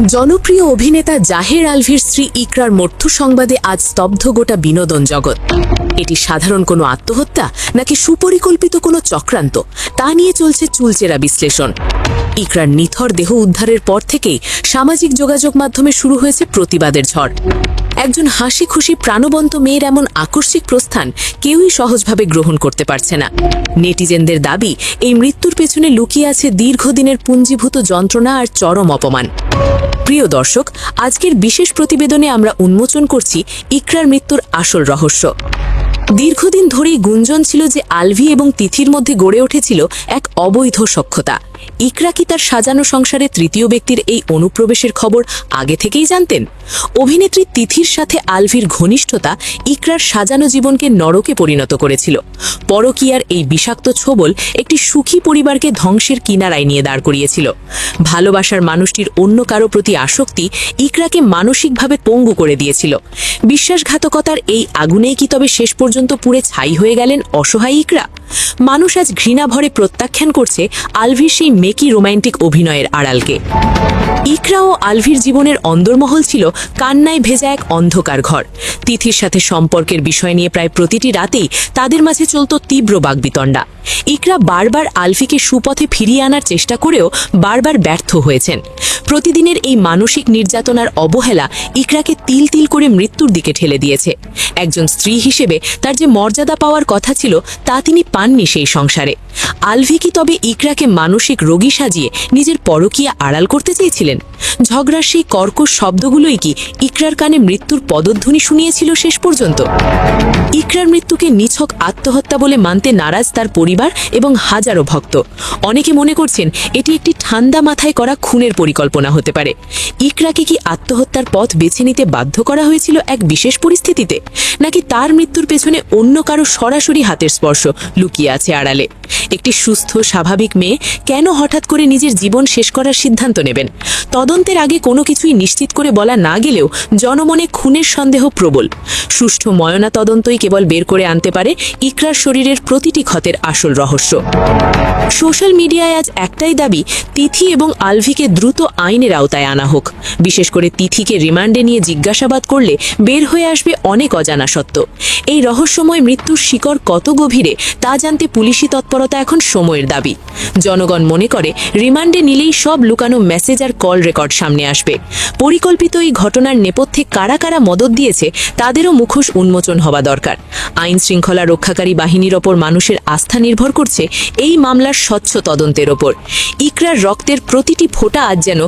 জনপ্রিয় অভিনেতা জাহের আলভির স্ত্রী ইকরার মৃত্যু সংবাদে আজ স্তব্ধ গোটা বিনোদন জগৎ। এটি সাধারণ কোনো আত্মহত্যা নাকি সুপরিকল্পিত কোনো চক্রান্ত, তা নিয়ে চলছে চুলচেরা বিশ্লেষণ। ইকরার নিথর দেহ উদ্ধারের পর থেকেই সামাজিক যোগাযোগ মাধ্যমে শুরু হয়েছে প্রতিবাদের ঝড়। একজন হাসি খুশি প্রাণবন্ত মেয়ের এমন আকস্মিক প্রস্থান কেউই সহজভাবে গ্রহণ করতে পারছে না। নেটিজেনদের দাবি, এই মৃত্যুর পেছনে লুকিয়ে আছে দীর্ঘদিনের পুঞ্জীভূত যন্ত্রণা আর চরম অপমান। প্রিয় দর্শক, আজকের বিশেষ প্রতিবেদনে আমরা উন্মোচন করছি ইকরার মৃত্যুর আসল রহস্য। দীর্ঘদিন ধরেই গুঞ্জন ছিল যে আলভি এবং তিথির মধ্যে গড়ে উঠেছিল এক অবৈধ সখ্যতা। ইকরা কি তার সাজানো সংসারে তৃতীয় ব্যক্তির এই অনুপ্রবেশের খবর আগে থেকেই জানতেন? অভিনেত্রী তিথির সাথে আলভির ঘনিষ্ঠতা ইকরার সাজানো জীবনকে নরকে পরিণত করেছিল। পরকীয়ার এই বিষাক্ত ছোবল একটি সুখী পরিবারকে ধ্বংসের কিনারায় নিয়ে দাঁড় করিয়েছিল। ভালোবাসার মানুষটির অন্য কারো প্রতি আসক্তি ইকরাকে মানসিকভাবে পঙ্গু করে দিয়েছিল। বিশ্বাসঘাতকতার এই আগুনেই কি তবে শেষ পর্যন্ত পুড়ে ছাই হয়ে গেলেন অসহায় ইকরা? মানুষ আজ ঘৃণা ভরে প্রত্যাখ্যান করছে আলভির সেই মেকি রোমান্টিক অভিনয়ের আড়ালকে। ইকরা ও আলভির জীবনের অন্দরমহল ছিল কান্নায় ভেজা এক অন্ধকার ঘর। তিথির সাথে সম্পর্কের বিষয় নিয়ে প্রায় প্রতিটি রাতেই তাদের মাঝে চলত তীব্র বাগবিতণ্ডা। ইকরা বারবার আলভিকে সুপথে ফিরিয়ে আনার চেষ্টা করেও বারবার ব্যর্থ হয়েছেন। প্রতিদিনের এই মানসিক নির্যাতনার অবহেলা ইকরাকে তিল তিল করে মৃত্যুর দিকে ঠেলে দিয়েছে। একজন স্ত্রী হিসেবে তার যে মর্যাদা পাওয়ার কথা ছিল তা তিনি পাননি সেই সংসারে। আলভি কি তবে ইকরাকে মানসিক রোগী সাজিয়ে নিজের পরকীয়া আড়াল করতে চেয়েছিলেন? ঝগড়ার সেই কর্কশ শব্দগুলোই কি ইকরার কানে মৃত্যুর পদধ্বনি শুনিয়েছিল শেষ পর্যন্ত? ইকরার মৃত্যুকে নিছক আত্মহত্যা বলে মানতে নারাজ তার পরিবার এবং হাজারো ভক্ত। অনেকে মনে করছেন এটি একটি ঠান্ডা মাথায় করা খুনের পরিকল্পনা হতে পারে। ইকরাকে কি আত্মহত্যার পথ বেছে নিতে বাধ্য করা হয়েছিল এক বিশেষ পরিস্থিতিতে, নাকি তার মৃত্যুর পেছনে অন্য কারো সরাসরি হাতের স্পর্শ লুকিয়ে আছে আড়ালে? একটি সুস্থ স্বাভাবিক মেয়ে কেন হঠাৎ করে নিজের জীবন শেষ করার সিদ্ধান্ত নেবেন? তদন্তের আগে কোনো কিছুই নিশ্চিত করে বলা না গেলেও জনমনে খুনের সন্দেহ প্রবল। সুষ্ঠু ময়না তদন্তই কেবল বের করে আনতে পারে ইকরার শরীরের প্রতিটি ক্ষতের আসল রহস্য। সোশ্যাল মিডিয়ায় আজ একটাই দাবি, তিথি এবং আলভিকে দ্রুত আইনের আওতায় আনা হোক। বিশেষ করে তিথিকে রিমান্ডে নিয়ে জিজ্ঞাসাবাদ করলে বের হয়ে আসবে অনেক অজানা সত্য। এই রহস্যময় মৃত্যুর শিকড় কত গভীরে তা জানতে পুলিশি তৎপরতা এখন সময়ের দাবি। জনগণ মনে করে রিমান্ডে নিলেই সব লুকানো মেসেজ আর কল রেকর্ড সামনে আসবে। পরিকল্পিত এই ঘটনার নেপথ্যে কারা কারা মদত দিয়েছে তাদেরও মুখোশ উন্মোচন হওয়া দরকার। আইন শৃঙ্খলা রক্ষাকারী বাহিনীর ওপর মানুষের আস্থা নির্ভর করছে এই মামলার স্বচ্ছ তদন্তের ওপর। ইকরার রক্তের প্রতিটি ফোঁটা আজ যেন